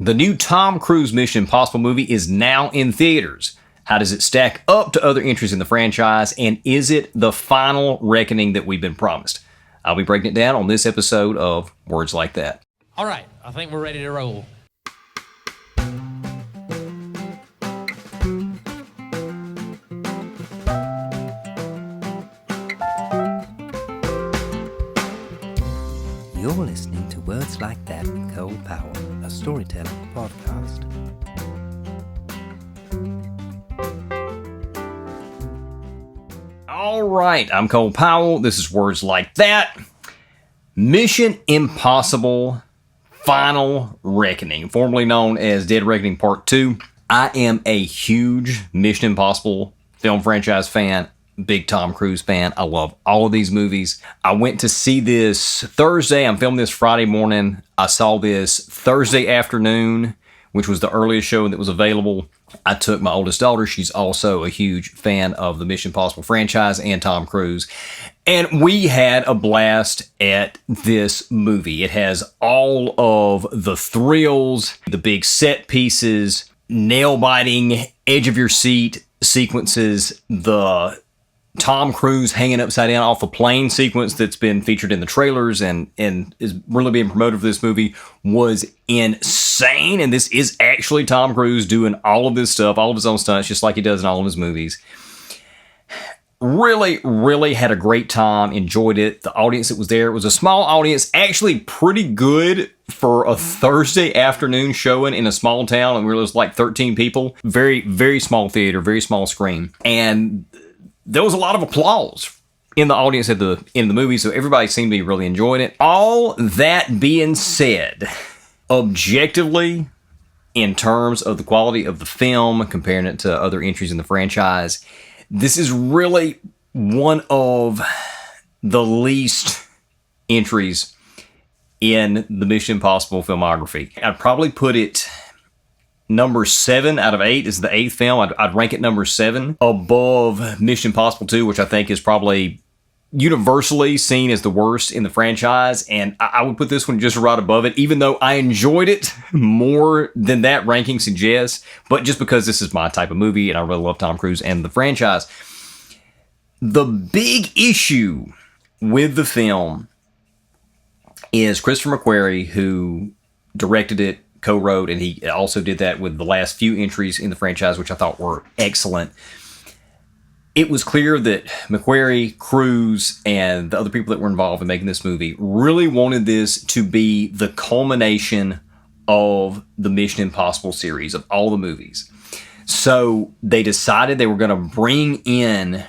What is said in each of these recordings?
The new Tom Cruise Mission Impossible movie is now in theaters. How does it stack up to other entries in the franchise, and is it the final reckoning that we've been promised? I'll be breaking it down on this episode of Words Like That. All right, I think we're ready to roll. You're listening to Words Like That with Cole Powell, a storytelling podcast. All right, I'm Cole Powell. This is Words Like That. Mission Impossible Final Reckoning, formerly known as Dead Reckoning Part 2. I am a huge Mission Impossible film franchise fan. Big Tom Cruise fan. I love all of these movies. I went to see this Thursday. I'm filming this Friday morning. I saw this Thursday afternoon, which was the earliest show that was available. I took my oldest daughter. She's also a huge fan of the Mission Impossible franchise and Tom Cruise. And we had a blast at this movie. It has all of the thrills, the big set pieces, nail-biting, edge-of-your-seat sequences, the Tom Cruise hanging upside down off a plane sequence that's been featured in the trailers and is really being promoted for this movie was insane. And this is actually Tom Cruise doing all of this stuff, all of his own stunts, just like he does in all of his movies. Really, really had a great time, enjoyed it. The audience that was there was a small audience, actually pretty good for a Thursday afternoon showing in a small town, and there was like 13 people. Very, very small theater, very small screen. And there was a lot of applause in the audience at the end of the movie, so everybody seemed to be really enjoying it. All that being said, objectively, in terms of the quality of the film, comparing it to other entries in the franchise, this is really one of the least entries in the Mission Impossible filmography. I'd probably put it number 7 out of 8 is the 8th film. I'd rank it number 7 above Mission Impossible 2, which I think is probably universally seen as the worst in the franchise. And I would put this one just right above it, even though I enjoyed it more than that ranking suggests. But just because this is my type of movie and I really love Tom Cruise and the franchise. The big issue with the film is Christopher McQuarrie, who directed it, co-wrote, and he also did that with the last few entries in the franchise, which I thought were excellent. It was clear that McQuarrie, Cruise, and the other people that were involved in making this movie really wanted this to be the culmination of the Mission Impossible series, of all the movies. So they decided they were going to bring in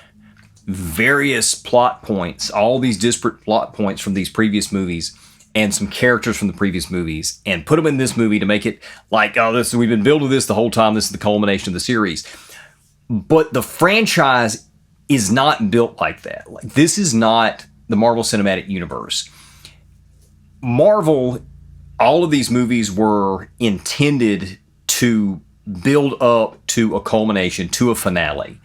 various plot points, all these disparate plot points from these previous movies, and some characters from the previous movies, and put them in this movie to make it like, oh, we've been building this the whole time. This is the culmination of the series. But the franchise is not built like that. Like, this is not the Marvel Cinematic Universe. Marvel, all of these movies were intended to build up to a culmination, to a finale.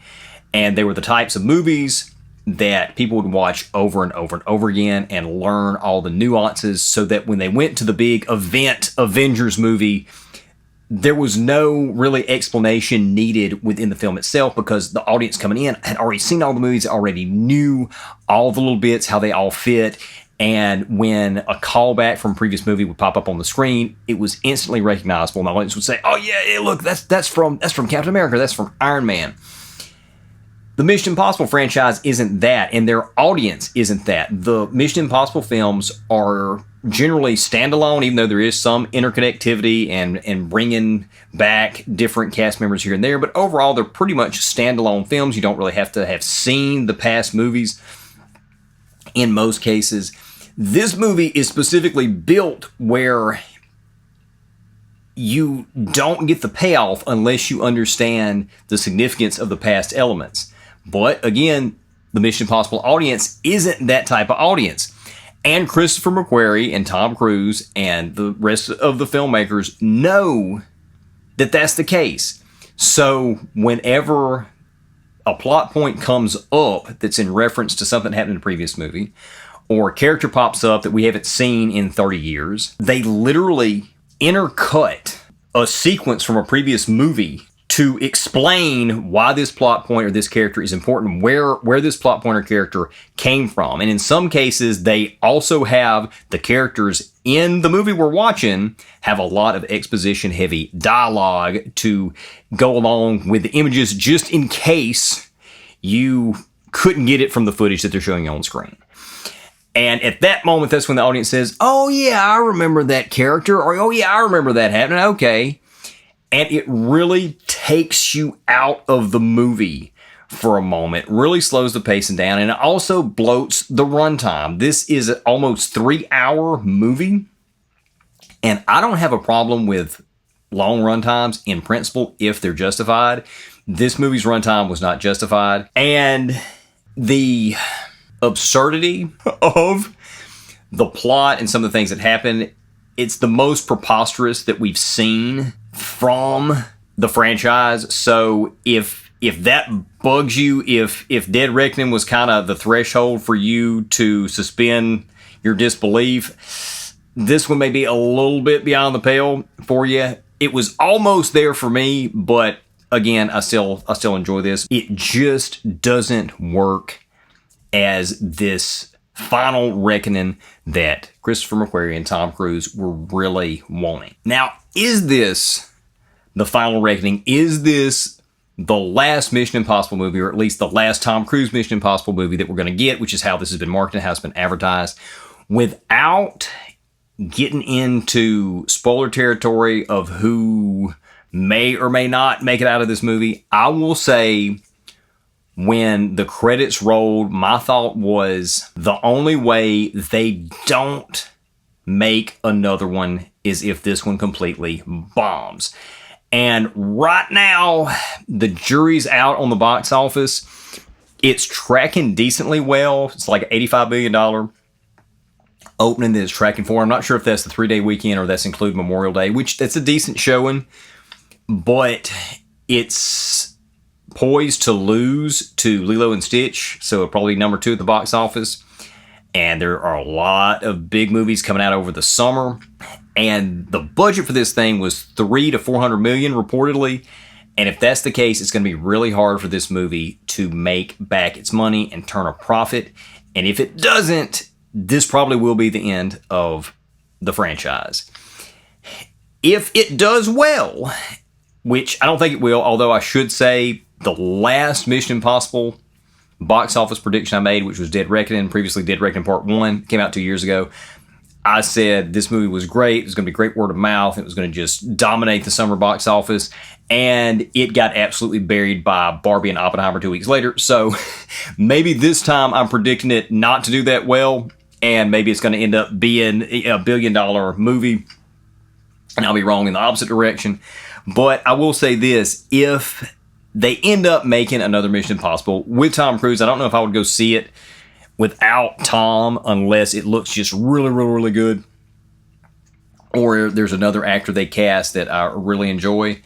And they were the types of movies that people would watch over and over and over again and learn all the nuances, so that when they went to the big event Avengers movie, there was no really explanation needed within the film itself, because the audience coming in had already seen all the movies, already knew all the little bits, how they all fit. And when a callback from a previous movie would pop up on the screen, it was instantly recognizable. And the audience would say, oh yeah, look, that's from Captain America, that's from Iron Man. The Mission Impossible franchise isn't that, and their audience isn't that. The Mission Impossible films are generally standalone, even though there is some interconnectivity and bringing back different cast members here and there. But overall, they're pretty much standalone films. You don't really have to have seen the past movies in most cases. This movie is specifically built where you don't get the payoff unless you understand the significance of the past elements. But again, the Mission Impossible audience isn't that type of audience. And Christopher McQuarrie and Tom Cruise and the rest of the filmmakers know that that's the case. So whenever a plot point comes up that's in reference to something that happened in the previous movie, or a character pops up that we haven't seen in 30 years, they literally intercut a sequence from a previous movie to explain why this plot point or this character is important, where this plot point or character came from. And in some cases, they also have the characters in the movie we're watching have a lot of exposition-heavy dialogue to go along with the images, just in case you couldn't get it from the footage that they're showing you on screen. And at that moment, that's when the audience says, oh yeah, I remember that character, or oh yeah, I remember that happening, okay. And it really takes you out of the movie for a moment, really slows the pacing down, and it also bloats the runtime. This is an almost 3-hour movie, and I don't have a problem with long runtimes in principle if they're justified. This movie's runtime was not justified, and the absurdity of the plot and some of the things that happen, it's the most preposterous that we've seen from the franchise. So if that bugs you, if Dead Reckoning was kind of the threshold for you to suspend your disbelief, this one may be a little bit beyond the pale for you. It was almost there for me, but again, I still enjoy this. It just doesn't work as this final reckoning that Christopher McQuarrie and Tom Cruise were really wanting. Now, is this the final reckoning? Is this the last Mission Impossible movie, or at least the last Tom Cruise Mission Impossible movie that we're going to get, which is how this has been marketed, how it's been advertised? Without getting into spoiler territory of who may or may not make it out of this movie, I will say when the credits rolled, my thought was the only way they don't make another one is if this one completely bombs. And right now, the jury's out on the box office. It's tracking decently well. It's like an $85 million opening that it's tracking for. I'm not sure if that's the 3-day weekend or that's include Memorial Day, which that's a decent showing, but it's poised to lose to Lilo and Stitch, so it'll probably be number 2 at the box office. And there are a lot of big movies coming out over the summer, and the budget for this thing was $300 to $400 million reportedly. And if that's the case, it's going to be really hard for this movie to make back its money and turn a profit. And if it doesn't, this probably will be the end of the franchise. If it does well, which I don't think it will, although I should say the last Mission Impossible box office prediction I made, which was Dead Reckoning, previously Dead Reckoning Part 1, came out 2 years ago. I said this movie was great. It was going to be great word of mouth. It was going to just dominate the summer box office. And it got absolutely buried by Barbie and Oppenheimer 2 weeks later. So maybe this time I'm predicting it not to do that well. And maybe it's going to end up being a $1 billion movie. And I'll be wrong in the opposite direction. But I will say this. If they end up making another Mission Impossible with Tom Cruise, I don't know if I would go see it without Tom unless it looks just really, really, really good. Or there's another actor they cast that I really enjoy.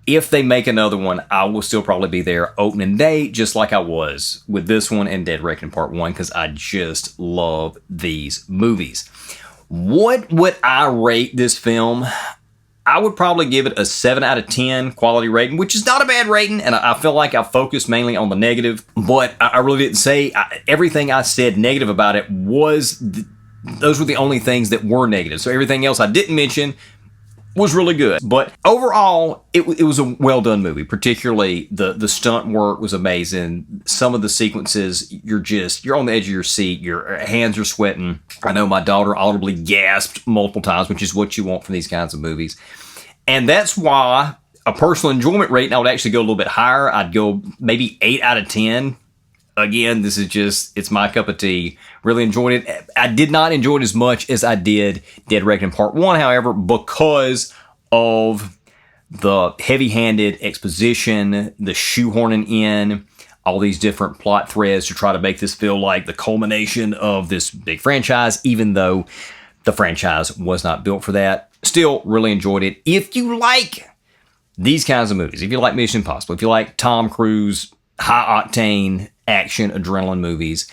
If they make another one, I will still probably be there opening day, just like I was with this one and Dead Reckoning Part 1, because I just love these movies. What would I rate this film? I would probably give it a 7 out of 10 quality rating, which is not a bad rating, and I feel like I focused mainly on the negative, but I really didn't say everything I said negative about it was, those were the only things that were negative. So everything else I didn't mention was really good. But overall, it was a well-done movie, particularly the stunt work was amazing. Some of the sequences, you're on the edge of your seat, your hands are sweating. I know my daughter audibly gasped multiple times, which is what you want from these kinds of movies. And that's why a personal enjoyment rate, I would actually go a little bit higher. I'd go maybe 8 out of 10. Again, this is just, it's my cup of tea. Really enjoyed it. I did not enjoy it as much as I did Dead Reckoning Part 1, however, because of the heavy-handed exposition, the shoehorning in all these different plot threads to try to make this feel like the culmination of this big franchise, even though the franchise was not built for that. Still, really enjoyed it. If you like these kinds of movies, if you like Mission Impossible, if you like Tom Cruise, high-octane action, adrenaline movies,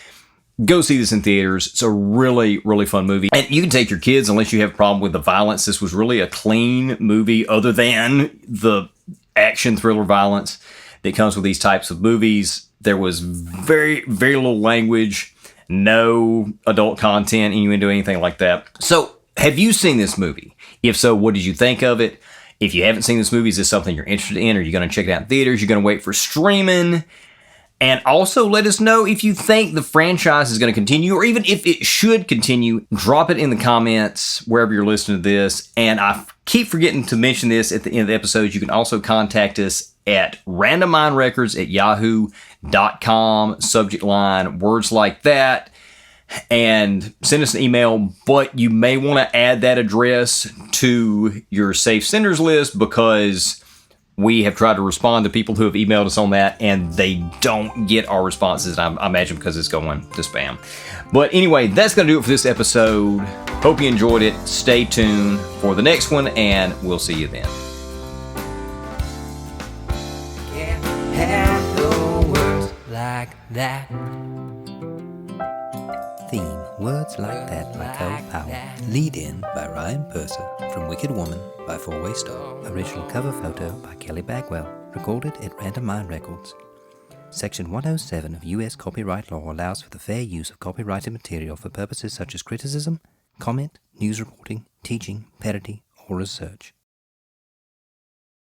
Go see this in theaters. It's a really, really fun movie. And you can take your kids unless you have a problem with the violence. This was really a clean movie other than the action thriller violence that comes with these types of movies. There was very, very little language, no adult content, innuendo, anything like that. So, have you seen this movie? If so, what did you think of it? If you haven't seen this movie, is this something you're interested in? Are you going to check it out in theaters? You're going to wait for streaming? And also let us know if you think the franchise is going to continue, or even if it should continue. Drop it in the comments wherever you're listening to this. And I keep forgetting to mention this at the end of the episodes. You can also contact us at randomine.records@yahoo.com, subject line, words like that, and send us an email. But you may want to add that address to your safe senders list, because we have tried to respond to people who have emailed us on that, and they don't get our responses. I imagine because it's going to spam. But anyway, that's going to do it for this episode. Hope you enjoyed it. Stay tuned for the next one, and we'll see you then. Like that. Theme, Words Like That by Cole Powell. Lead in by Ryan Purser. From Wicked Woman by Four Way Stop. Original cover photo by Kelly Bagwell. Recorded at Randomine Records. Section 107 of U.S. copyright law allows for the fair use of copyrighted material for purposes such as criticism, comment, news reporting, teaching, parody, or research.